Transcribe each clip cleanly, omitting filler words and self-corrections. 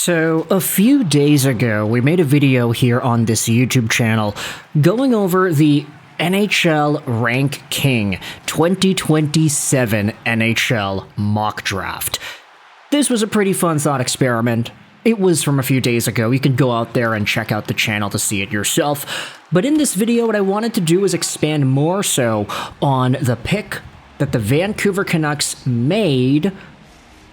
So, a few days ago, we made a video here on this YouTube channel going over the NHL Rank King 2027 NHL mock draft. This was a pretty fun thought experiment. It was from a few days ago. You can go out there and check out the channel to see it yourself. But in this video, what I wanted to do is expand more so on the pick that the Vancouver Canucks made,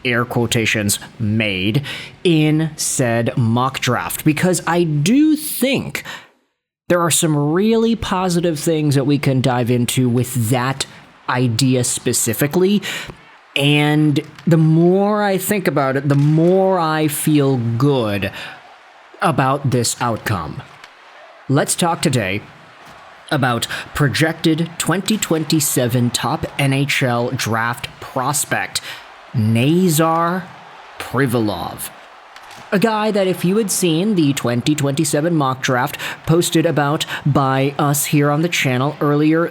air quotations, made, in said mock draft. Because I do think there are some really positive things that we can dive into with that idea specifically. And the more I think about it, the more I feel good about this outcome. Let's talk today about projected 2027 top NHL draft prospect, Nazar Privalov. A guy that if you had seen the 2027 mock draft posted about by us here on the channel earlier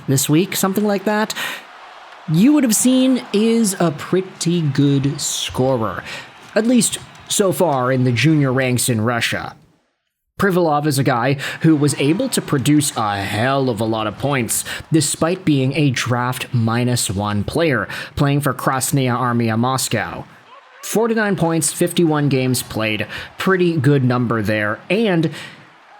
this week, something like that, you would have seen is a pretty good scorer, at least so far in the junior ranks in Russia. Privalov is a guy who was able to produce a hell of a lot of points, despite being a draft -1 player, playing for Krasnaya Armia Moscow. 49 points, 51 games played, pretty good number there, and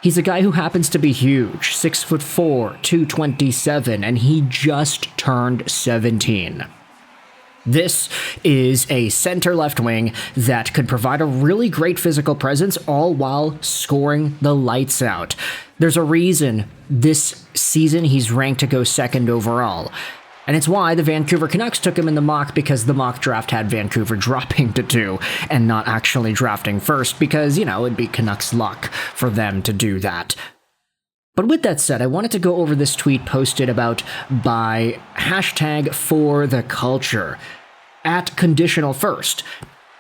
he's a guy who happens to be huge, 6'4", 227, and he just turned 17. This is a center left wing that could provide a really great physical presence, all while scoring the lights out. There's a reason this season he's ranked to go second overall. And it's why the Vancouver Canucks took him in the mock, because the mock draft had Vancouver dropping to 2 and not actually drafting first, because, it'd be Canucks luck for them to do that. But with that said, I wanted to go over this tweet posted about by #ForTheCulture at Conditional First.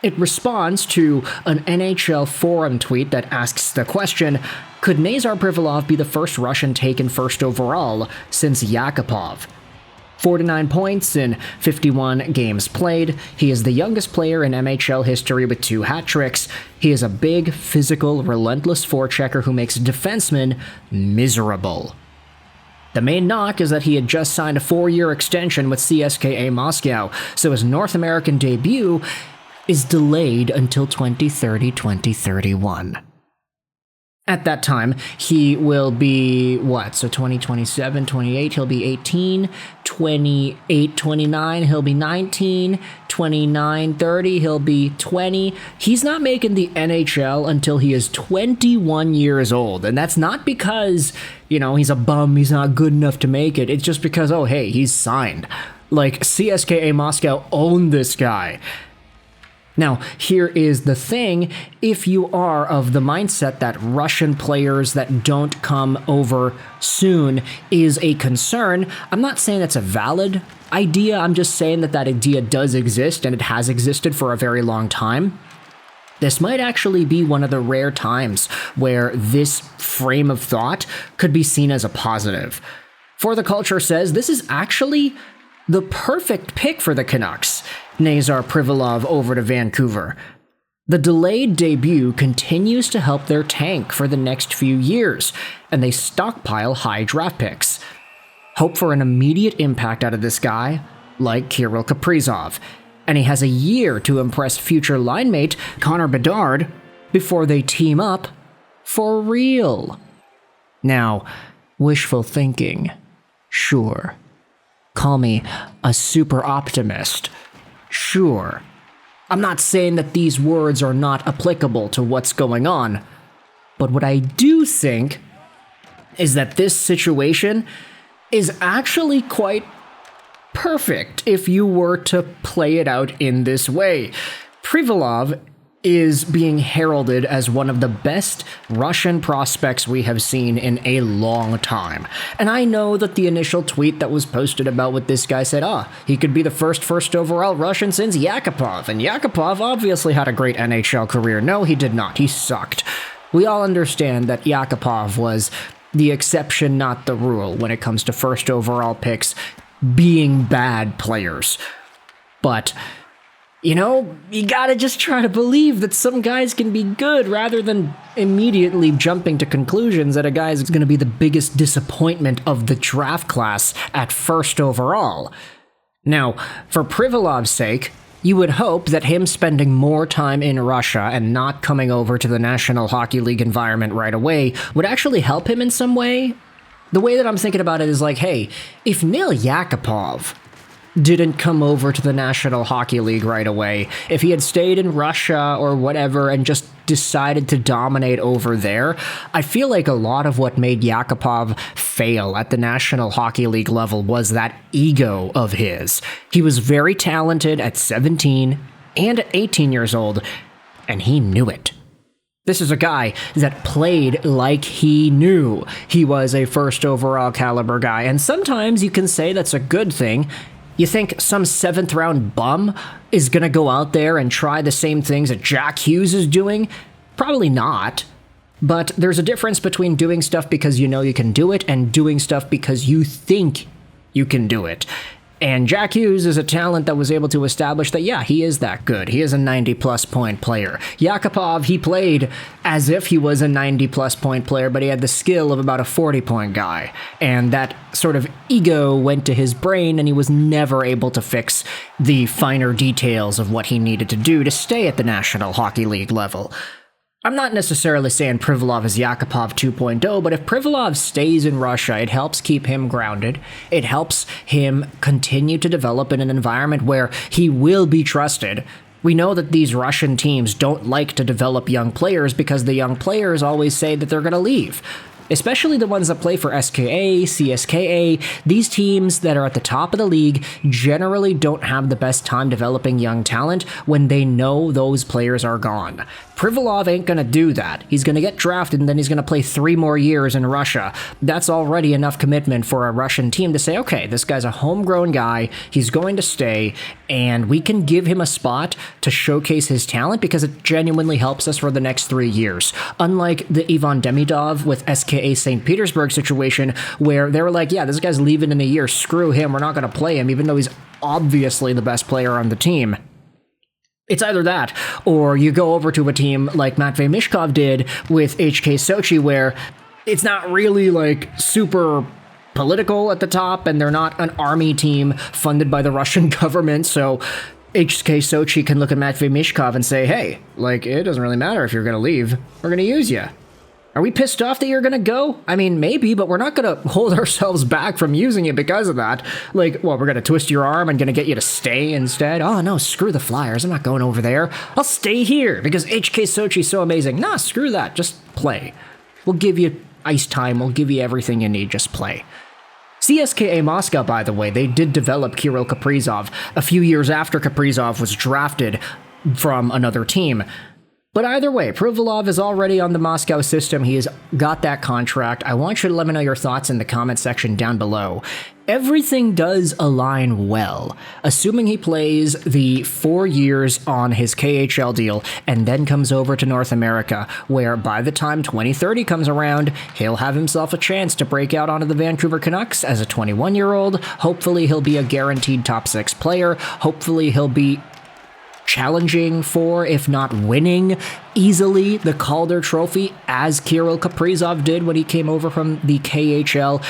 It responds to an NHL forum tweet that asks the question, could Nazar Privalov be the first Russian taken first overall since Yakupov? 49 points in 51 games played. He is the youngest player in MHL history with 2 hat tricks. He is a big, physical, relentless forechecker who makes defensemen miserable. The main knock is that he had just signed a 4-year extension with CSKA Moscow, so his North American debut is delayed until 2030-2031. At that time, he will be, 2027, 28, he'll be 18, 28, 29, he'll be 19, 29, 30, he'll be 20. He's not making the NHL until he is 21 years old, and that's not because, he's a bum, he's not good enough to make it, it's just because, he's signed. Like, CSKA Moscow owned this guy. Now, here is the thing, if you are of the mindset that Russian players that don't come over soon is a concern, I'm not saying that's a valid idea, I'm just saying that that idea does exist and it has existed for a very long time. This might actually be one of the rare times where this frame of thought could be seen as a positive. For the Culture says this is actually the perfect pick for the Canucks, Nazar Privalov over to Vancouver. The delayed debut continues to help their tank for the next few years, and they stockpile high draft picks. Hope for an immediate impact out of this guy, like Kirill Kaprizov, and he has a year to impress future line mate Connor Bedard before they team up for real. Now, wishful thinking, sure. Call me a super optimist. Sure. I'm not saying that these words are not applicable to what's going on, but what I do think is that this situation is actually quite perfect if you were to play it out in this way. Privalov is being heralded as one of the best Russian prospects we have seen in a long time. And I know that the initial tweet that was posted about what this guy said, he could be the first overall Russian since Yakupov, and Yakupov obviously had a great NHL career. No, he did not. He sucked. We all understand that Yakupov was the exception, not the rule, when it comes to first overall picks being bad players. But You know, you gotta just try to believe that some guys can be good rather than immediately jumping to conclusions that a guy is gonna be the biggest disappointment of the draft class at first overall. Now, for Privolov's sake, you would hope that him spending more time in Russia and not coming over to the National Hockey League environment right away would actually help him in some way. The way that I'm thinking about it is like, hey, if Nail Yakupov didn't come over to the National Hockey League right away, if he had stayed in Russia or whatever and just decided to dominate over there, I feel like a lot of what made Yakupov fail at the National Hockey League level was that ego of his. He was very talented at 17 and at 18 years old, and he knew it. This is a guy that played like he knew he was a first overall caliber guy, and sometimes you can say that's a good thing. You think some 7th round bum is gonna go out there and try the same things that Jack Hughes is doing? Probably not. But there's a difference between doing stuff because you know you can do it and doing stuff because you think you can do it. And Jack Hughes is a talent that was able to establish that, yeah, he is that good. He is a 90-plus point player. Yakupov, he played as if he was a 90-plus point player, but he had the skill of about a 40-point guy. And that sort of ego went to his brain, and he was never able to fix the finer details of what he needed to do to stay at the National Hockey League level. I'm not necessarily saying Privolov is Yakupov 2.0, but if Privolov stays in Russia, it helps keep him grounded. It helps him continue to develop in an environment where he will be trusted. We know that these Russian teams don't like to develop young players because the young players always say that they're going to leave. Especially the ones that play for SKA, CSKA, these teams that are at the top of the league generally don't have the best time developing young talent when they know those players are gone. Privolov ain't gonna do that. He's gonna get drafted and then he's gonna play 3 more years in Russia. That's already enough commitment for a Russian team to say, okay, this guy's a homegrown guy, he's going to stay, and we can give him a spot to showcase his talent because it genuinely helps us for the next 3 years. Unlike the Ivan Demidov with SKA St. Petersburg situation, where they were like, yeah, this guy's leaving in a year, screw him, we're not gonna play him, even though he's obviously the best player on the team. It's either that, or you go over to a team like Matvei Mishkov did with HK Sochi, where it's not really like super political at the top, and they're not an army team funded by the Russian government, so HK Sochi can look at Matvei Mishkov and say, hey, like, it doesn't really matter if you're gonna leave, we're gonna use you. Are we pissed off that you're gonna go? I mean, maybe, but we're not gonna hold ourselves back from using it because of that. Like, well, we're gonna twist your arm and gonna get you to stay instead? Oh no, screw the Flyers, I'm not going over there. I'll stay here because HK Sochi's so amazing. Nah, screw that, just play. We'll give you ice time, we'll give you everything you need, just play. CSKA Moscow, by the way, they did develop Kirill Kaprizov a few years after Kaprizov was drafted from another team. But either way, Privolov is already on the Moscow system. He has got that contract. I want you to let me know your thoughts in the comment section down below. Everything does align well, assuming he plays the 4 years on his KHL deal and then comes over to North America, where by the time 2030 comes around, he'll have himself a chance to break out onto the Vancouver Canucks as a 21-year-old. Hopefully he'll be a guaranteed top 6 player. Hopefully he'll be challenging for, if not winning, easily the Calder Trophy as Kirill Kaprizov did when he came over from the KHL.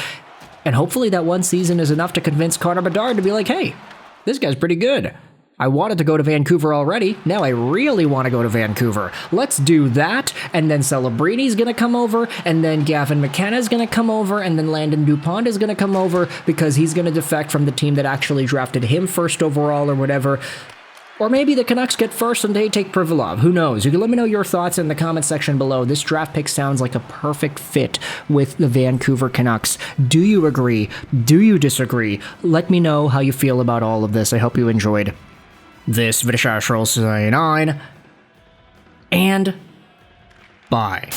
And hopefully that one season is enough to convince Connor Bedard to be like, hey, this guy's pretty good. I wanted to go to Vancouver already, now I really want to go to Vancouver. Let's do that, and then Celebrini's gonna come over, and then Gavin McKenna's gonna come over, and then Landon DuPont is gonna come over because he's gonna defect from the team that actually drafted him first overall or whatever. Or maybe the Canucks get first and they take Privolov. Who knows? You can let me know your thoughts in the comment section below. This draft pick sounds like a perfect fit with the Vancouver Canucks. Do you agree? Do you disagree? Let me know how you feel about all of this. I hope you enjoyed this video. And bye.